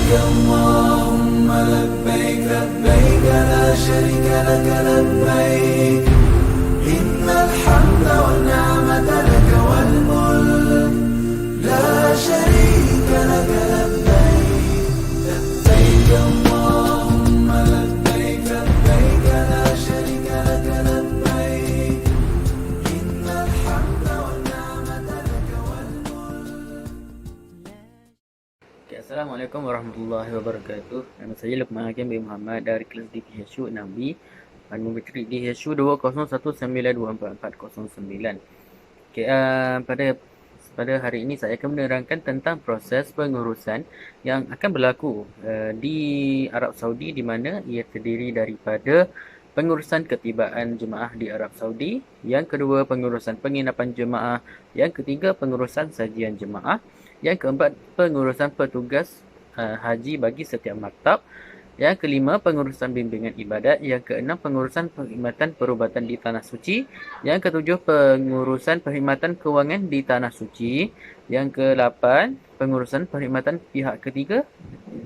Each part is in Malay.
لبيك اللهم لبيك لبيك لا شريك لك لبيك إن الحمد والنعمة لك والملك لا شريك لك لبيك لبيك اللهم لبيك لبيك لا شريك لك لبيك إن الحمد والنعمة لك والملك. Assalamualaikum warahmatullahi wabarakatuh. Nama saya Luqman Hakim bin Muhammad dari kelas DPHU 6B, Pandu Metrik DPHU 2019244409. Okay, pada hari ini saya akan menerangkan tentang proses pengurusan yang akan berlaku di Arab Saudi, di mana ia terdiri daripada pengurusan ketibaan jemaah di Arab Saudi, yang kedua pengurusan penginapan jemaah, yang ketiga pengurusan sajian jemaah, yang keempat pengurusan petugas haji bagi setiap maktab, yang kelima pengurusan bimbingan ibadat, yang keenam pengurusan perkhidmatan perubatan di tanah suci, yang ketujuh pengurusan perkhidmatan kewangan di tanah suci, yang ke-8 pengurusan perkhidmatan pihak ketiga,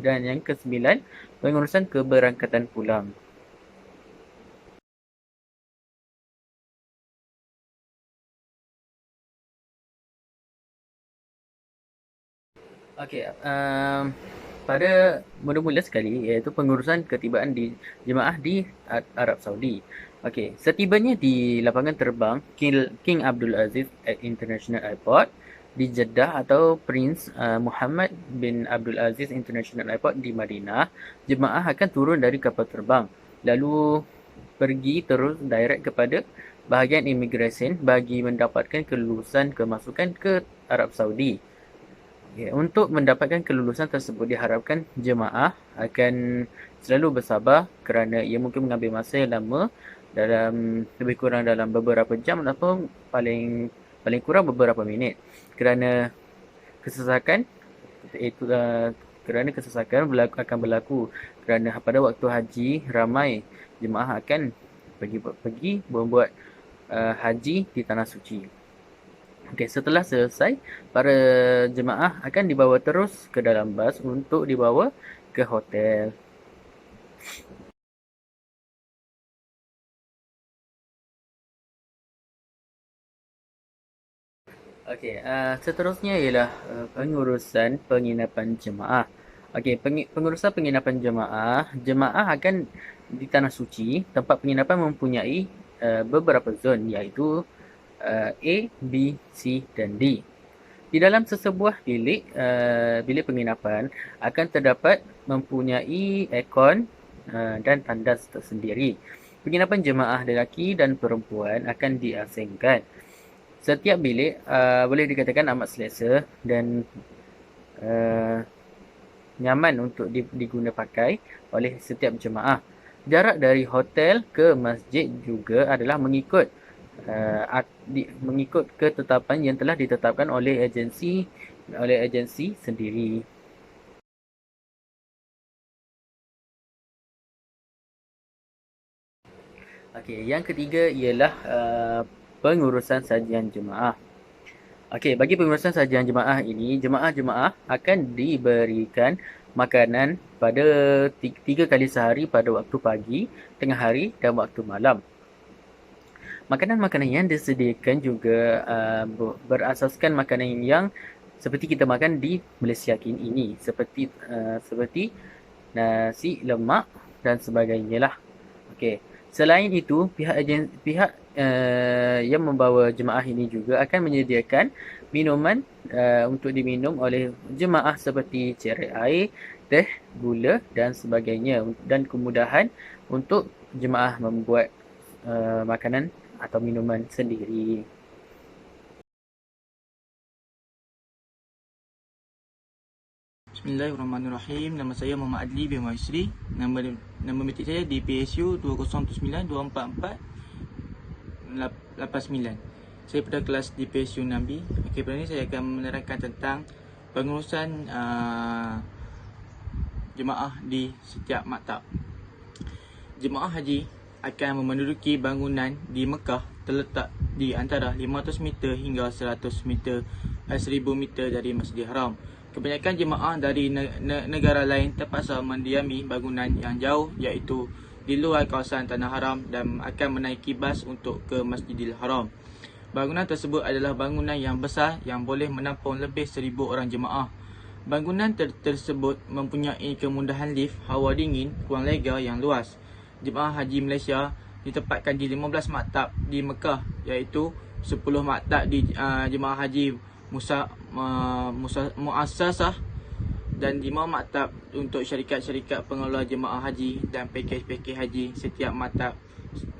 dan yang ke-9 pengurusan keberangkatan pulang. Okey, pada mula-mula sekali, iaitu pengurusan ketibaan di jemaah di Arab Saudi. Okey, setibanya di lapangan terbang King Abdul Aziz International Airport di Jeddah atau Prince Muhammad bin Abdul Aziz International Airport di Madinah, jemaah akan turun dari kapal terbang, lalu pergi terus direct kepada bahagian imigresen bagi mendapatkan kelulusan kemasukan ke Arab Saudi. Ya, untuk mendapatkan kelulusan tersebut diharapkan jemaah akan selalu bersabar kerana ia mungkin mengambil masa yang lama, dalam lebih kurang dalam beberapa jam ataupun paling kurang beberapa minit, kerana kesesakan akan berlaku kerana pada waktu haji ramai jemaah akan pergi membuat haji di tanah suci. Okey, setelah selesai, para jemaah akan dibawa terus ke dalam bas untuk dibawa ke hotel. Okey, seterusnya ialah pengurusan penginapan jemaah. Okey, pengurusan penginapan jemaah akan di tanah suci. Tempat penginapan mempunyai beberapa zon, iaitu A, B, C dan D. Di dalam sesebuah bilik penginapan akan terdapat mempunyai aircon dan tandas tersendiri. Penginapan jemaah lelaki dan perempuan akan diasingkan. Setiap bilik boleh dikatakan amat selesa dan nyaman untuk diguna pakai oleh setiap jemaah. Jarak dari hotel ke masjid juga adalah mengikut ketetapan yang telah ditetapkan oleh agensi sendiri. Okey, yang ketiga ialah pengurusan sajian jemaah. Okey, bagi pengurusan sajian jemaah ini, jemaah akan diberikan makanan pada 3 kali sehari pada waktu pagi, tengah hari dan waktu malam. Makanan-makanan yang disediakan juga berasaskan makanan yang seperti kita makan di Malaysia kini ini, seperti nasi lemak dan sebagainya lah. Okey. Selain itu, pihak yang membawa jemaah ini juga akan menyediakan minuman untuk diminum oleh jemaah seperti cerai air, teh, gula dan sebagainya, dan kemudahan untuk jemaah membuat makanan atau minuman sendiri. Bismillahirrahmanirrahim. Nama saya Muhammad Adli bin Maisri. Nama metrik saya di PSU 2079244489. Saya pada kelas di PSU 6B. Okey, pada ini saya akan menerangkan tentang pengurusan jemaah di setiap maktab. Jemaah haji akan menduduki bangunan di Mekah terletak di antara 500 meter hingga 100 meter 1000 meter dari Masjidil Haram. Kebanyakan jemaah dari negara lain terpaksa mendiami bangunan yang jauh, iaitu di luar kawasan Tanah Haram, dan akan menaiki bas untuk ke Masjidil Haram. Bangunan tersebut adalah bangunan yang besar yang boleh menampung lebih 1,000 orang jemaah. Bangunan tersebut mempunyai kemudahan lift, hawa dingin, ruang lega yang luas. Jemaah Haji Malaysia ditempatkan di 15 maktab di Mekah, iaitu 10 maktab di Jemaah Haji Muassasah dan 5 maktab untuk syarikat-syarikat pengelola jemaah haji dan pakej-pakej haji setiap maktab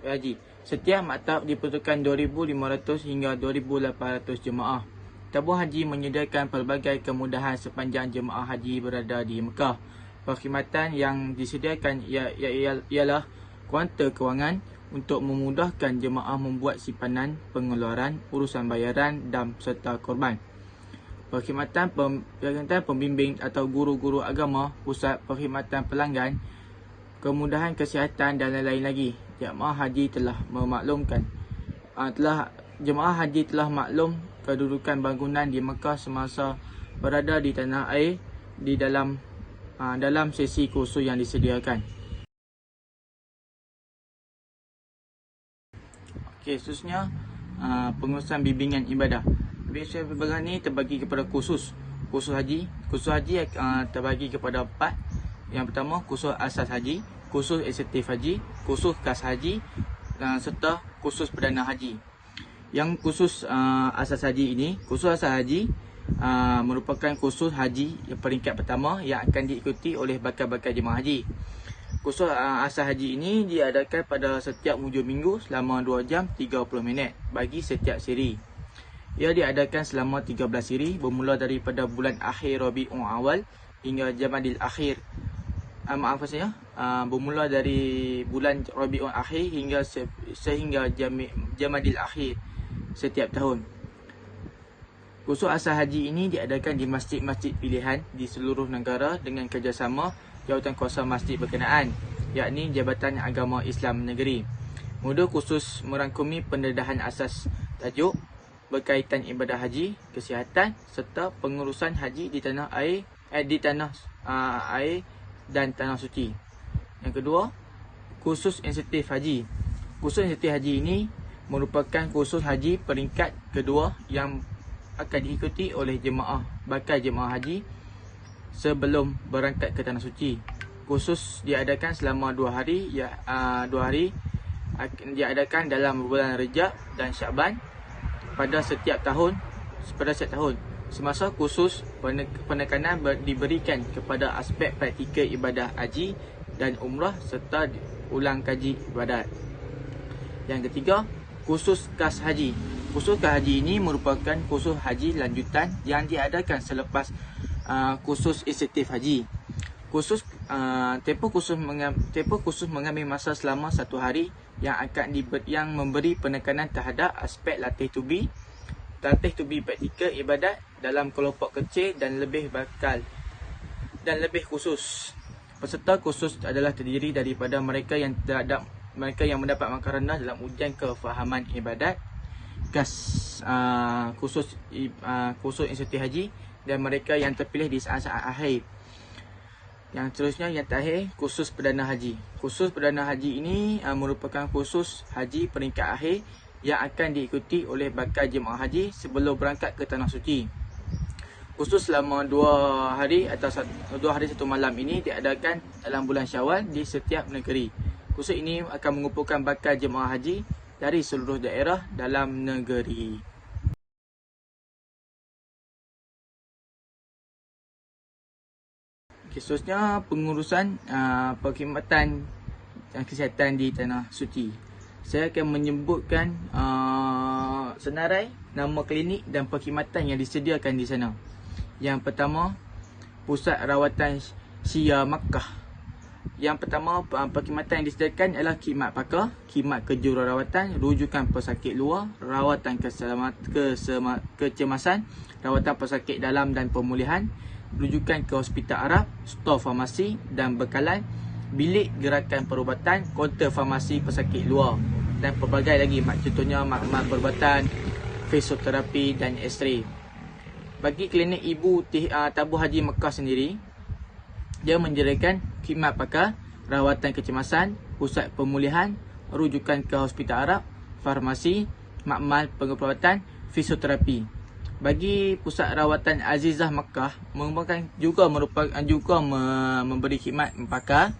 haji. Setiap maktab diperuntukkan 2,500 hingga 2,800 jemaah. Tabung haji menyediakan pelbagai kemudahan sepanjang jemaah haji berada di Mekah. Perkhidmatan yang disediakan ialah kaunter kewangan untuk memudahkan jemaah membuat simpanan, pengeluaran, urusan bayaran dan serta korban. Perkhidmatan pembimbing atau guru-guru agama, pusat perkhidmatan pelanggan, kemudahan kesihatan dan lain-lain lagi. Jemaah haji telah maklum kedudukan bangunan di Mekah semasa berada di tanah air di dalam sesi kursus yang disediakan. Okey, khususnya pengurusan bimbingan ibadah. Bimbingan ibadah ni terbagi kepada kursus haji. Kursus haji terbagi kepada 4. Yang pertama, kursus asas haji, kursus eksekutif haji, kursus khas haji serta kursus perdana haji. Yang kursus asas haji ini, kursus asas haji merupakan kursus haji yang peringkat pertama yang akan diikuti oleh bakal-bakal jemaah haji. Kursus asas haji ini diadakan pada setiap hujung minggu selama 2 jam 30 minit bagi setiap siri. Ia diadakan selama 13 siri bermula daripada bulan akhir Rabiul Awal hingga Jamadil Akhir. Bermula dari bulan Rabiul Akhir sehingga Jamadil Akhir setiap tahun. Kursus asas haji ini diadakan di masjid-masjid pilihan di seluruh negara dengan kerjasama jawatankuasa masjid berkenaan, yakni Jabatan Agama Islam Negeri. Modul kursus merangkumi pendedahan asas tajuk berkaitan ibadah haji, kesihatan serta pengurusan haji di tanah air dan tanah suci. Yang kedua, kursus insentif haji. Kursus insentif haji ini merupakan kursus haji peringkat kedua yang akan diikuti oleh bakal jemaah haji sebelum berangkat ke tanah suci. Kursus diadakan selama 2 hari, diadakan dalam bulan Rejab dan Syaban pada setiap tahun. Semasa kursus, penekanan diberikan kepada aspek praktikal ibadah haji dan umrah serta ulang kaji ibadat. Yang ketiga, kursus khas haji. Kursus khas haji ini merupakan kursus haji lanjutan yang diadakan selepas kursus insentif haji. Tempoh kursus mengambil masa selama 1 hari yang memberi penekanan terhadap aspek latih tubi praktikal ibadat dalam kelompok kecil dan lebih khusus. Peserta kursus adalah terdiri daripada mereka yang mendapat markah rendah dalam ujian kefahaman ibadat kursus insentif haji dan mereka yang terpilih di saat-saat akhir. Yang seterusnya, yang terakhir, kursus perdana haji. Kursus perdana haji ini merupakan kursus haji peringkat akhir yang akan diikuti oleh bakal jemaah haji sebelum berangkat ke tanah suci. Kursus selama 2 hari atau 2 hari 1 malam ini diadakan dalam bulan Syawal di setiap negeri. Kursus ini akan mengumpulkan bakal jemaah haji dari seluruh daerah dalam negeri. Khususnya pengurusan perkhidmatan kesihatan di tanah suci. Saya akan menyebutkan senarai nama klinik dan perkhidmatan yang disediakan di sana. Yang pertama, Pusat Rawatan Syia Makkah. Yang pertama, perkhidmatan yang disediakan adalah khidmat pakar, khidmat kejururawatan, rujukan pesakit luar, rawatan kecemasan, rawatan pesakit dalam dan pemulihan, rujukan ke hospital Arab, stor farmasi dan bekalan, bilik gerakan perubatan, kaunter farmasi pesakit luar dan pelbagai lagi, contohnya makmal perubatan, fisioterapi dan X-ray. Bagi klinik ibu tabung haji Mekah sendiri, dia menjadikan khidmat pakar, rawatan kecemasan, pusat pemulihan, rujukan ke hospital Arab, farmasi, makmal pengurutan, fisioterapi. Bagi pusat rawatan Azizah Mekah merupakan memberi khidmat pakar,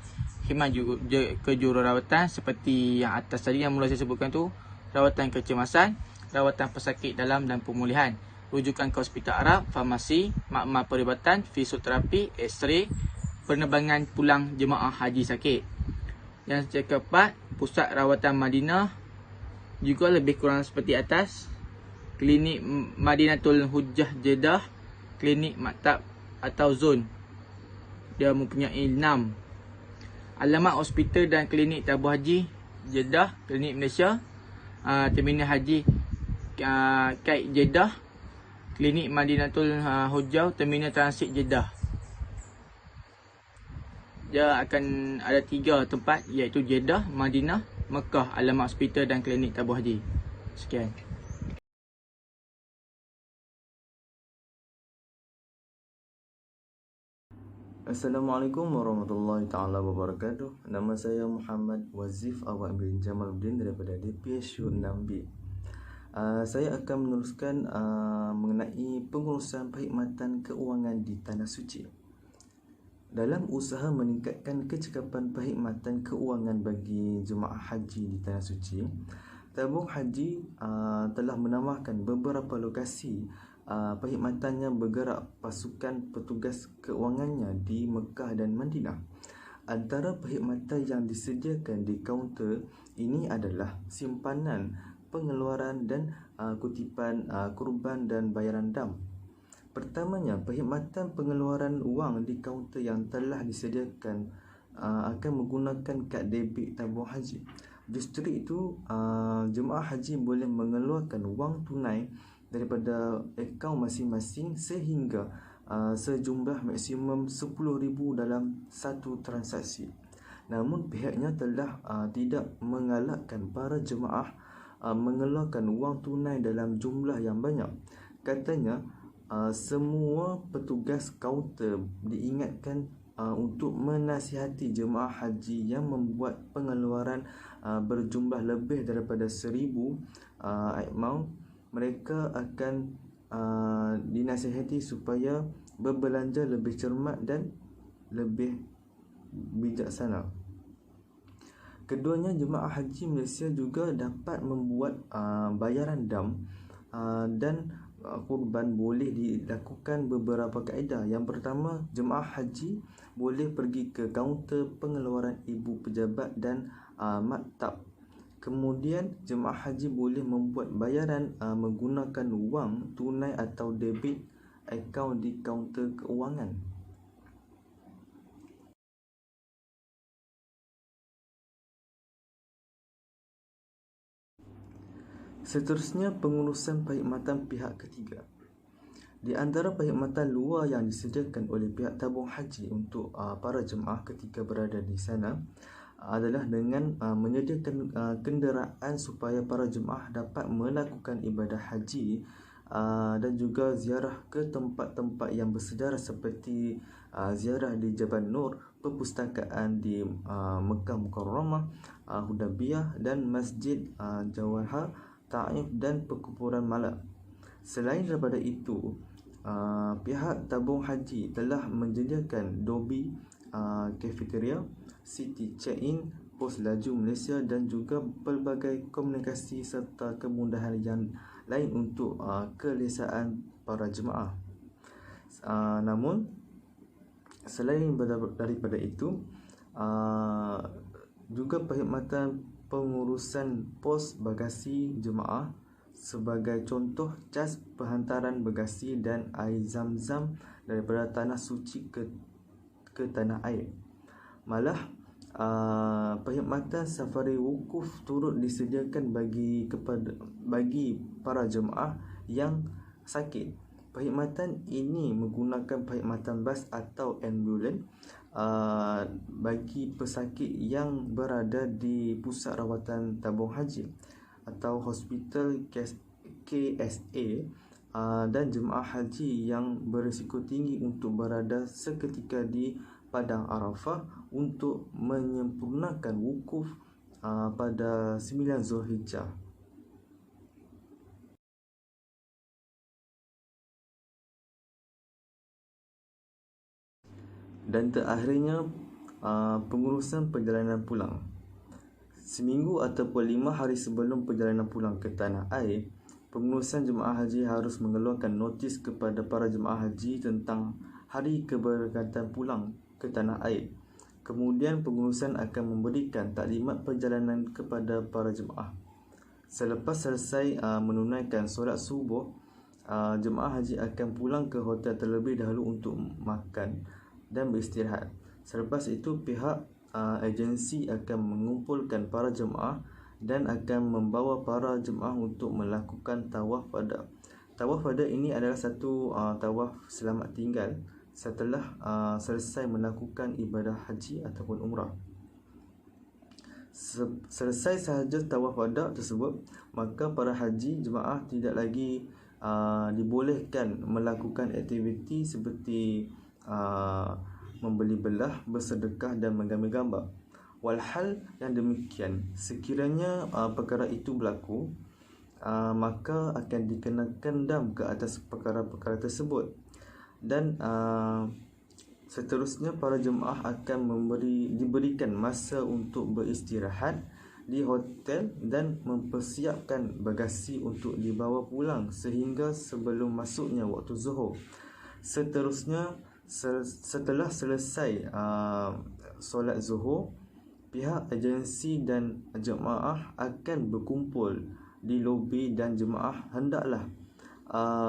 khidmat ke jururawatan seperti yang atas tadi yang mula saya sebutkan tu, rawatan kecemasan, rawatan pesakit dalam dan pemulihan, rujukan ke hospital Arab, farmasi, makmal perubatan, fisioterapi, X-ray, penerbangan pulang jemaah haji sakit. Yang keempat, pusat rawatan Madinah juga lebih kurang seperti atas. Klinik Madinatul Hujjah Jeddah, klinik maktab atau zon. Dia mempunyai 6. Alamat hospital dan klinik tabung haji Jeddah, klinik Malaysia, terminal haji Kaid Jeddah, klinik Madinatul Hujjah, terminal transit Jeddah. Dia akan ada 3 tempat, iaitu Jeddah, Madinah, Mekah, alamat hospital dan klinik tabung haji. Sekian. Assalamualaikum warahmatullahi taala wabarakatuh. Nama saya Muhammad Wazif Awad bin Jamaluddin daripada DPSU 6B. Saya akan meneruskan mengenai pengurusan perkhidmatan keuangan di Tanah Suci. Dalam usaha meningkatkan kecekapan perkhidmatan keuangan bagi jemaah haji di Tanah Suci, Tabung Haji telah menambahkan beberapa lokasi perkhidmatannya bergerak pasukan petugas keuangannya di Mekah dan Madinah. Antara perkhidmatan yang disediakan di kaunter ini adalah simpanan, pengeluaran dan kutipan kurban dan bayaran dam. Pertamanya, perkhidmatan pengeluaran wang di kaunter yang telah disediakan akan menggunakan kad debit tabung haji. Justru itu, jemaah haji boleh mengeluarkan wang tunai daripada akaun masing-masing sehingga sejumlah maksimum RM10,000 dalam satu transaksi. Namun pihaknya telah tidak mengalahkan para jemaah mengeluarkan wang tunai dalam jumlah yang banyak. Katanya, semua petugas kaunter diingatkan untuk menasihati jemaah haji yang membuat pengeluaran berjumlah lebih daripada 1,000 amount. Mereka akan dinasihati supaya berbelanja lebih cermat dan lebih bijaksana. Keduanya, jemaah haji Malaysia juga dapat membuat bayaran dam dan kurban boleh dilakukan beberapa kaedah. Yang pertama, jemaah haji boleh pergi ke kaunter pengeluaran ibu pejabat dan maktab. Kemudian, jemaah haji boleh membuat bayaran menggunakan wang tunai atau debit akaun di kaunter keuangan. Seterusnya, pengurusan perkhidmatan pihak ketiga. Di antara perkhidmatan luar yang disediakan oleh pihak tabung haji untuk para jemaah ketika berada di sana adalah dengan menyediakan kenderaan supaya para jemaah dapat melakukan ibadah haji dan juga ziarah ke tempat-tempat yang bersejarah seperti ziarah di Jabal Nur, perpustakaan di Mekah Mukarramah, Hudaybiyah dan Masjid Jawahar, Taif dan perkuburan Malak. Selain daripada itu, pihak tabung haji telah menyediakan dobi, cafeteria, city check-in, pos laju Malaysia dan juga pelbagai komunikasi serta kemudahan yang lain untuk kelesaan para jemaah. Namun, selain daripada itu, juga perkhidmatan pengurusan pos bagasi jemaah, sebagai contoh cas penghantaran bagasi dan air zam-zam daripada tanah suci ke tanah air. Malah perkhidmatan safari wukuf turut disediakan bagi para jemaah yang sakit. Perkhidmatan ini menggunakan perkhidmatan bas atau ambulans bagi pesakit yang berada di pusat rawatan tabung haji atau hospital KSA dan jemaah haji yang berisiko tinggi untuk berada seketika di Padang Arafah untuk menyempurnakan wukuf pada 9 Zulhijjah. Dan terakhirnya, pengurusan perjalanan pulang. Seminggu ataupun 5 hari sebelum perjalanan pulang ke tanah air, pengurusan jemaah haji harus mengeluarkan notis kepada para jemaah haji tentang hari keberangkatan pulang ke tanah air. Kemudian pengurusan akan memberikan taklimat perjalanan kepada para jemaah. Selepas selesai menunaikan solat subuh, jemaah haji akan pulang ke hotel terlebih dahulu untuk makan dan beristirahat. Selepas itu, pihak agensi akan mengumpulkan para jemaah dan akan membawa para jemaah untuk melakukan tawaf wada. Tawaf wada ini adalah satu tawaf selamat tinggal setelah selesai melakukan ibadah haji ataupun umrah. Selesai sahaja tawaf wada tersebut, maka para haji jemaah tidak lagi dibolehkan melakukan aktiviti seperti membeli belah, bersedekah dan mengambil gambar. Walhal yang demikian, sekiranya perkara itu berlaku, maka akan dikenakan dam ke atas perkara-perkara tersebut. Dan seterusnya para jemaah akan diberikan masa untuk beristirahat di hotel dan mempersiapkan bagasi untuk dibawa pulang sehingga sebelum masuknya waktu zuhur. Seterusnya, setelah selesai solat zuhur, pihak agensi dan jemaah akan berkumpul di lobi dan jemaah hendaklah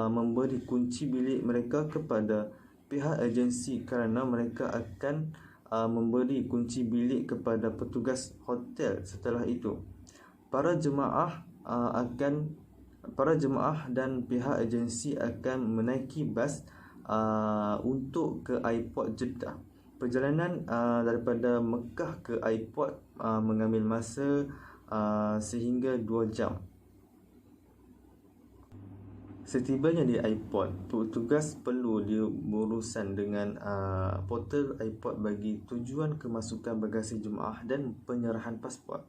memberi kunci bilik mereka kepada pihak agensi kerana mereka akan memberi kunci bilik kepada petugas hotel setelah itu. Para jemaah dan pihak agensi akan menaiki bas untuk ke airport Jeddah. Perjalanan daripada Mekah ke airport mengambil masa sehingga 2 jam. Setibanya di airport, petugas perlu berurusan dengan portal airport bagi tujuan kemasukan bagasi jemaah dan penyerahan pasport.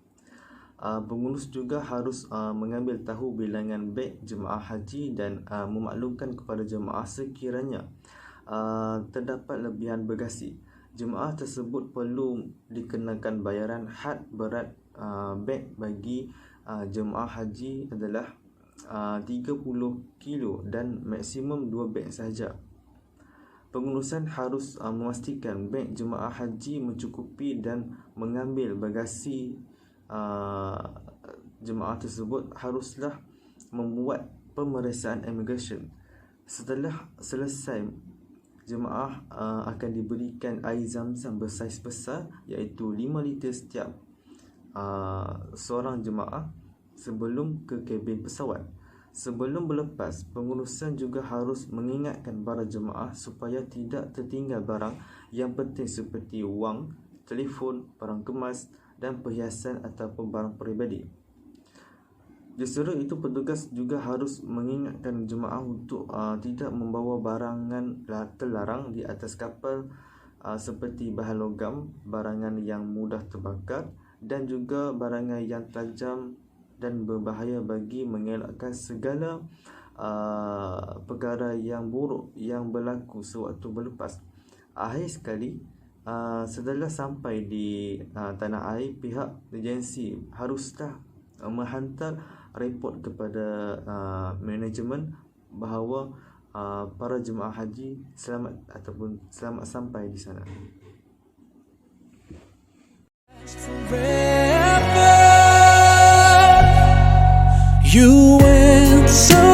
Pengurus juga harus mengambil tahu bilangan beg jemaah haji dan memaklumkan kepada jemaah sekiranya terdapat lebihan bagasi. Jemaah tersebut perlu dikenakan bayaran had berat beg bagi jemaah haji adalah 30 kilo dan maksimum 2 beg sahaja. Pengurusan harus memastikan beg jemaah haji mencukupi dan mengambil bagasi jemaah tersebut haruslah membuat pemeriksaan immigration. Setelah selesai, jemaah akan diberikan air zam-zam bersaiz besar iaitu 5 liter setiap seorang jemaah sebelum ke kabin pesawat. Sebelum berlepas, pengurusan juga harus mengingatkan para jemaah supaya tidak tertinggal barang yang penting seperti wang, telefon, barang kemas dan perhiasan ataupun barang peribadi. Justru itu, petugas juga harus mengingatkan jemaah untuk tidak membawa barangan terlarang di atas kapal seperti bahan logam, barangan yang mudah terbakar dan juga barangan yang tajam dan berbahaya bagi mengelakkan segala perkara yang buruk yang berlaku sewaktu berlepas. Akhir sekali, setelah sampai di tanah air, pihak agensi haruslah menghantar report kepada manajemen bahawa para jemaah haji selamat ataupun selamat sampai di sana. You went so